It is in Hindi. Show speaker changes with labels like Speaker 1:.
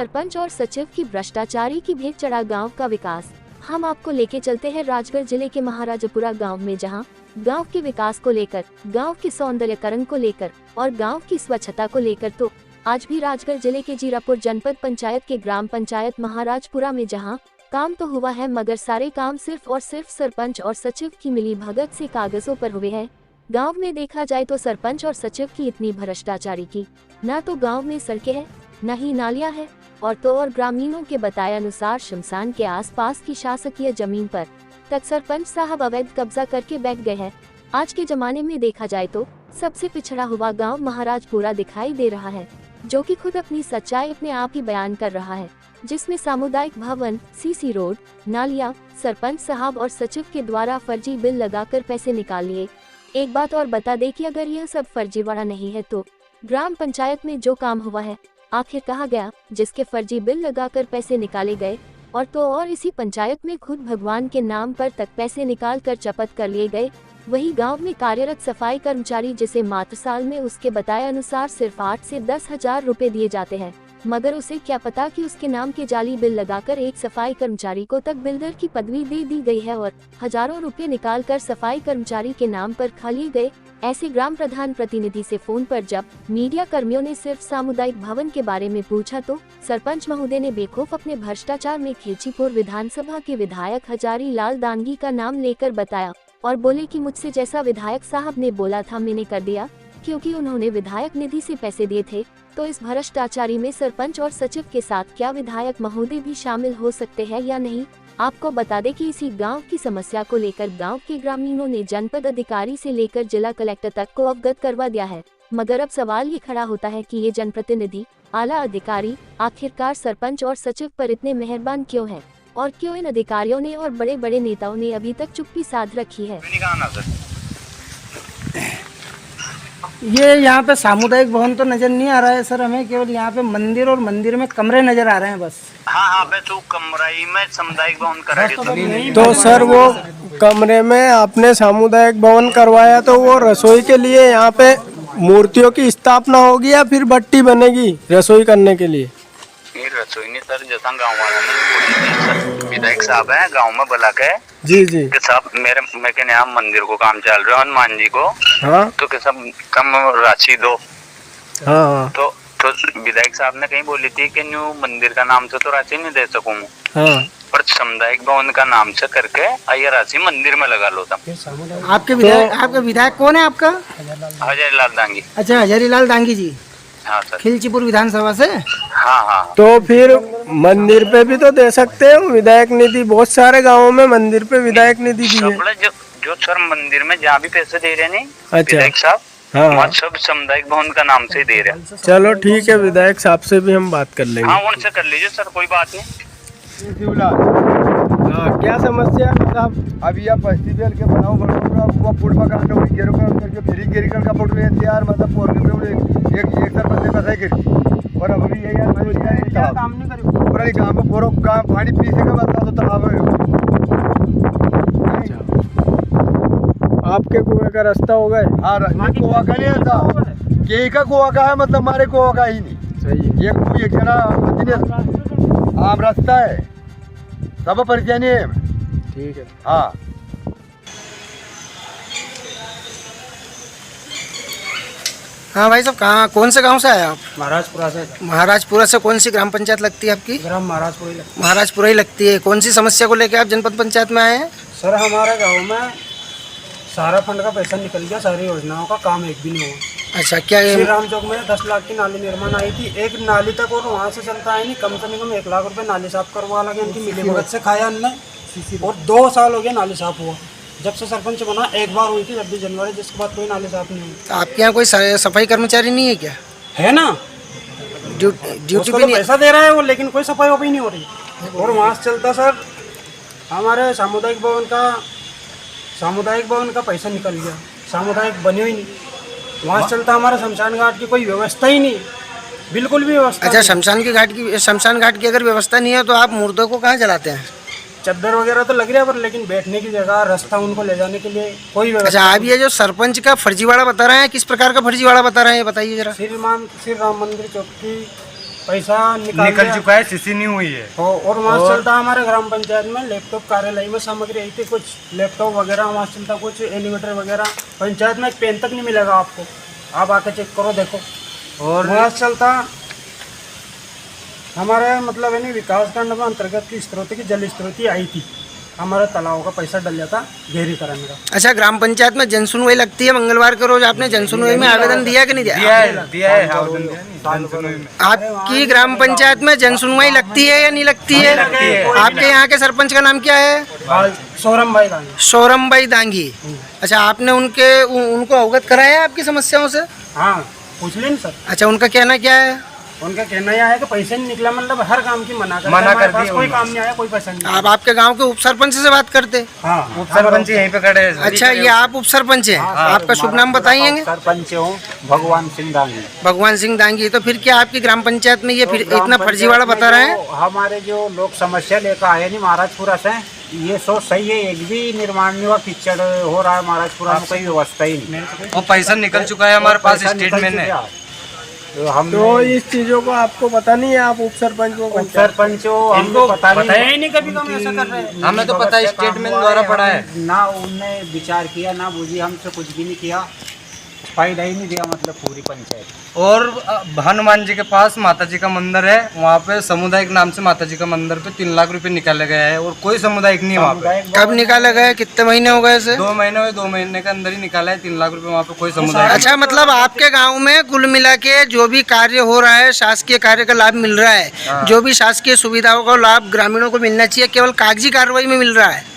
Speaker 1: सरपंच और सचिव की भ्रष्टाचारी की भेंट चढ़ा गांव का विकास। हम आपको लेके चलते हैं राजगढ़ जिले के महाराजपुरा गांव में, जहां गांव के विकास को लेकर, गांव के सौंदर्यकरण को लेकर और गांव की स्वच्छता को लेकर तो आज भी राजगढ़ जिले के जीरापुर जनपद पंचायत के ग्राम पंचायत महाराजपुरा में जहां काम तो हुआ है, मगर सारे काम सिर्फ और सिर्फ सरपंच और सचिव की मिली भगत से कागजों पर हुए हैं। गांव में देखा जाए तो सरपंच और सचिव की इतनी भ्रष्टाचारी की न तो गांव में सड़कें हैं, न ही नालियां हैं, और ग्रामीणों के बताए अनुसार शमशान के आसपास की शासकीय जमीन पर तक सरपंच साहब अवैध कब्जा करके बैठ गए हैं। आज के जमाने में देखा जाए तो सबसे पिछड़ा हुआ गांव महाराजपुरा दिखाई दे रहा है, जो कि खुद अपनी सच्चाई अपने आप ही बयान कर रहा है, जिसमें सामुदायिक भवन, सीसी रोड, नालियां सरपंच साहब और सचिव के द्वारा फर्जी बिल लगाकर पैसे निकाल लिए। एक बात और बता दे कि अगर यह सब फर्जीवाड़ा नहीं है तो ग्राम पंचायत में जो काम हुआ है आखिर कहा गया, जिसके फर्जी बिल लगाकर पैसे निकाले गए, और इसी पंचायत में खुद भगवान के नाम पर तक पैसे निकाल कर चपत कर लिए गए। वही गांव में कार्यरत सफाई कर्मचारी, जिसे मात्र साल में उसके बताए अनुसार सिर्फ 8 से 10 हजार रुपए दिए जाते हैं, मगर उसे क्या पता कि उसके नाम के जाली बिल लगाकर एक सफाई कर्मचारी को तक बिल्डर की पदवी दे दी गई है और हजारों रुपए निकालकर सफाई कर्मचारी के नाम पर खा लिए गए। ऐसे ग्राम प्रधान प्रतिनिधि से फोन पर जब मीडिया कर्मियों ने सिर्फ सामुदायिक भवन के बारे में पूछा तो सरपंच महोदय ने बेखौफ अपने भ्रष्टाचार में खिलचीपुर विधानसभा के विधायक हजारी लाल दांगी का नाम लेकर बताया और बोले कि मुझसे जैसा विधायक साहब ने बोला था मैंने कर दिया, क्योंकि उन्होंने विधायक निधि से पैसे दिए थे। तो इस भ्रष्टाचारी में सरपंच और सचिव के साथ क्या विधायक महोदय भी शामिल हो सकते हैं या नहीं? आपको बता दें कि इसी गांव की समस्या को लेकर गांव के ग्रामीणों ने जनपद अधिकारी से लेकर जिला कलेक्टर तक को अवगत करवा दिया है, मगर अब सवाल ये खड़ा होता है कि ये जनप्रतिनिधि, आला अधिकारी आखिरकार सरपंच और सचिव पर इतने मेहरबान क्यों हैं और क्यों इन अधिकारियों ने और बड़े बड़े नेताओं ने अभी तक चुप्पी साध रखी है।
Speaker 2: ये यहाँ पे सामुदायिक भवन तो नजर नहीं आ रहा है सर, हमें केवल यहाँ पे मंदिर और मंदिर में कमरे नजर आ रहे हैं बस।
Speaker 3: हाँ तो कमराई में सामुदायिक भवन करा
Speaker 4: तो सर वो कमरे में आपने सामुदायिक भवन करवाया तो वो रसोई के लिए यहाँ पे मूर्तियों की स्थापना होगी या फिर भट्टी बनेगी रसोई करने के लिए?
Speaker 3: रसोई नहीं सर, जैसा गाँव वालों ने विधायक साहब है गाँव में बुला के
Speaker 4: जी
Speaker 3: कि साहब मेरे यहाँ मंदिर को काम चल रहा है हनुमान जी को,
Speaker 4: हाँ
Speaker 3: तो कि सब कम राशि दो।
Speaker 4: हाँ
Speaker 3: तो विधायक साहब ने कहीं बोली थी कि न्यू मंदिर का नाम से तो राशि नहीं दे सकूँ,
Speaker 4: हाँ
Speaker 3: पर सामुदायिक भवन का नाम से करके ये राशि मंदिर में लगा लो।
Speaker 2: आपके विधायक कौन है आपका?
Speaker 3: हजारी लाल दांगी।
Speaker 2: अच्छा, हजारी लाल दांगी जी।
Speaker 3: हाँ सर,
Speaker 2: खिलचीपुर विधानसभा से।
Speaker 3: हाँ
Speaker 4: तो फिर मंदिर पे भी तो दे सकते हो विधायक निधि, बहुत सारे गाँवों में मंदिर पे विधायक निधि दी है।
Speaker 3: जो सर मंदिर में जहाँ भी पैसे दे रहे नहीं
Speaker 4: अच्छा
Speaker 3: विधायक साहब,
Speaker 4: हाँ
Speaker 3: सब सामुदायिक भवन का नाम से दे रहे हैं।
Speaker 4: चलो ठीक है, विधायक साहब से भी हम बात कर लेंगे।
Speaker 3: हाँ उनसे कर लीजिए सर, कोई बात नहीं।
Speaker 4: हाँ क्या समस्या है साहब?
Speaker 5: अभी आप फेस्टिवल के बनाओ वो पुल मकान गेरो करके फिर गेरिकल का पुल में यार मतलब पोर के एक सर बंदे का है गिर और अभी ये यार क्या काम नहीं करी पूरा गांव में पूरा गांव पानी पीने का मतलब तो तालाब है।
Speaker 4: आपके कुएं का रास्ता हो गए?
Speaker 5: हाँ कुआ का नहीं था, के का कुआ का है, मतलब हमारे कुआ का ही नहीं।
Speaker 4: सही है,
Speaker 5: एक जना आम रास्ता है, सब परेशानी है।
Speaker 4: ठीक है।
Speaker 5: हाँ
Speaker 2: हाँ भाई साहब, कहाँ कौन से गांव से आए आप?
Speaker 6: महाराजपुरा से।
Speaker 2: महाराजपुरा से। कौन सी ग्राम पंचायत लगती है आपकी?
Speaker 6: ग्राम महाराजपुरा ही लगती है।
Speaker 2: महाराजपुरा ही लगती है। कौन सी समस्या को लेकर आप जनपद पंचायत में आए हैं?
Speaker 6: सर हमारे गांव में सारा फंड का पैसा निकल गया, सारी योजनाओं का काम एक भी नहीं हुआ।
Speaker 2: अच्छा, क्या
Speaker 6: श्री राम चौक में 10 लाख की नाली निर्माण आई थी, एक नाली तक, और वहाँ से चलता है नहीं, कम से कम 1 लाख रुपए नाली साफ करवा लगे, उनकी मिली भगत से खाया हमने, और 2 साल हो गया नाली साफ हुआ। जब से सरपंच बना एक बार हुई थी 26 जनवरी, जिसके बाद कोई नाली साफ नहीं हुई।
Speaker 2: तो आपके यहाँ कोई सफाई कर्मचारी नहीं है क्या?
Speaker 6: है ना,
Speaker 2: ड्यूटी
Speaker 6: पे
Speaker 2: पे
Speaker 6: पैसा दे रहा है वो, लेकिन कोई सफाई वफाई नहीं हो रही। और वहाँ से चलता सर हमारे सामुदायिक भवन का पैसा निकल गया, सामुदायिक बने ही नहीं। वहाँ से चलता हमारा शमशान घाट की कोई व्यवस्था ही नहीं, बिल्कुल भी व्यवस्था।
Speaker 2: अच्छा, शमशान घाट की अगर व्यवस्था नहीं है तो आप मुर्दों को कहाँ जलाते हैं?
Speaker 6: चद्दर वगैरह तो लग रहा है, पर लेकिन बैठने की जगह, रास्ता उनको ले जाने के लिए कोई व्यवस्था।
Speaker 2: अच्छा, आप ये जो सरपंच का फर्जीवाड़ा बता रहे हैं, किस प्रकार का फर्जीवाड़ा बता रहे हैं, ये बताइए जरा।
Speaker 6: श्री राम मंदिर चौक की पैसा निकल
Speaker 7: चुका है, सीसी नहीं हुई है।
Speaker 6: और वहाँ चलता हमारे ग्राम पंचायत में लैपटॉप कार्यालय में सामग्री आई थी, कुछ लैपटॉप वगैरह वहाँ चलता, कुछ एनिमेटर वगैरह। पंचायत में एक पेन तक नहीं मिलेगा आपको, आप आके चेक करो देखो। और वहाँ चलता हमारे मतलब यानी विकास खंड में अंतर्गत की स्रोत की जल स्रोत आई थी, हमारे तालाबों का पैसा डल जाता गहरीकरण का।
Speaker 2: अच्छा, ग्राम पंचायत में जन सुनवाई लगती है मंगलवार के रोज, आपने जन सुनवाई में आवेदन दिया कि नहीं दिया?
Speaker 7: दिया है आवेदन दिया नहीं, जन सुनवाई में।
Speaker 2: आपकी ग्राम पंचायत में जन सुनवाई लगती है या नहीं लगती है? आपके यहाँ के सरपंच का नाम क्या है?
Speaker 6: सोरम भाई दांगी।
Speaker 2: सोरम भाई दांगी। अच्छा, आपने उनको अवगत कराया आपकी समस्याओं से?
Speaker 6: हाँ, पूछ लें सर।
Speaker 2: अच्छा, उनका कहना क्या है?
Speaker 6: उनका कहना यह है कि पैसे नहीं निकला, मतलब हर काम की मना कर दी, कोई काम नहीं आया, कोई पैसा नहीं।
Speaker 2: आप आपके गांव के उप सरपंच से बात करते?
Speaker 6: हाँ,
Speaker 7: उप सरपंच यहीं पे खड़े हैं।
Speaker 2: अच्छा, ये आप उप सरपंच हैं? आपका शुभ नाम बताइएंगे?
Speaker 6: सरपंच हूँ भगवान सिंह दांगी।
Speaker 2: भगवान सिंह दांगी। तो फिर क्या आपकी ग्राम पंचायत में ये फिर इतना फर्जीवाड़ा बता रहे हैं?
Speaker 6: हमारे जो लोग समस्या लेकर आए नहीं महाराजपुरा से, ये सोच सही है, एक भी निर्माण नहीं हुआ, कीचड़ हो रहा है महाराजपुरा में, कोई व्यवस्था ही नहीं।
Speaker 7: और पैसा निकल चुका है हमारे पास स्टेटमेंट है।
Speaker 4: तो इस चीजों को आपको पता नहीं है? आप उप सरपंच को
Speaker 6: सरपंच हमको पता ही नहीं, कभी हम ऐसा कर रहे हैं।
Speaker 7: हमें तो पता है, स्टेटमेंट द्वारा पड़ा है
Speaker 6: ना, उनने विचार किया ना बुझी, हमसे कुछ भी नहीं किया, फायदा ही नहीं दिया मतलब पूरी पंचायत।
Speaker 7: और हनुमान जी के पास माता जी का मंदिर है, वहाँ पे सामुदायिक नाम से माता जी का मंदिर पे 3 लाख रुपए निकाले गए हैं, और कोई सामुदायिक नहीं है वहाँ पे।
Speaker 2: कब निकाले गए? कितने महीने हो गए इसे?
Speaker 7: 2 महीने हुए, 2 महीने के अंदर ही निकाला है 3 लाख रुपए, वहाँ पे कोई सामुदायिक।
Speaker 2: अच्छा, मतलब आपके गांव में कुल मिला के जो भी कार्य हो रहा है, शासकीय कार्य का लाभ मिल रहा है, जो भी शासकीय सुविधाओं का लाभ ग्रामीणों को मिलना चाहिए, केवल कागजी कार्रवाई में मिल रहा है?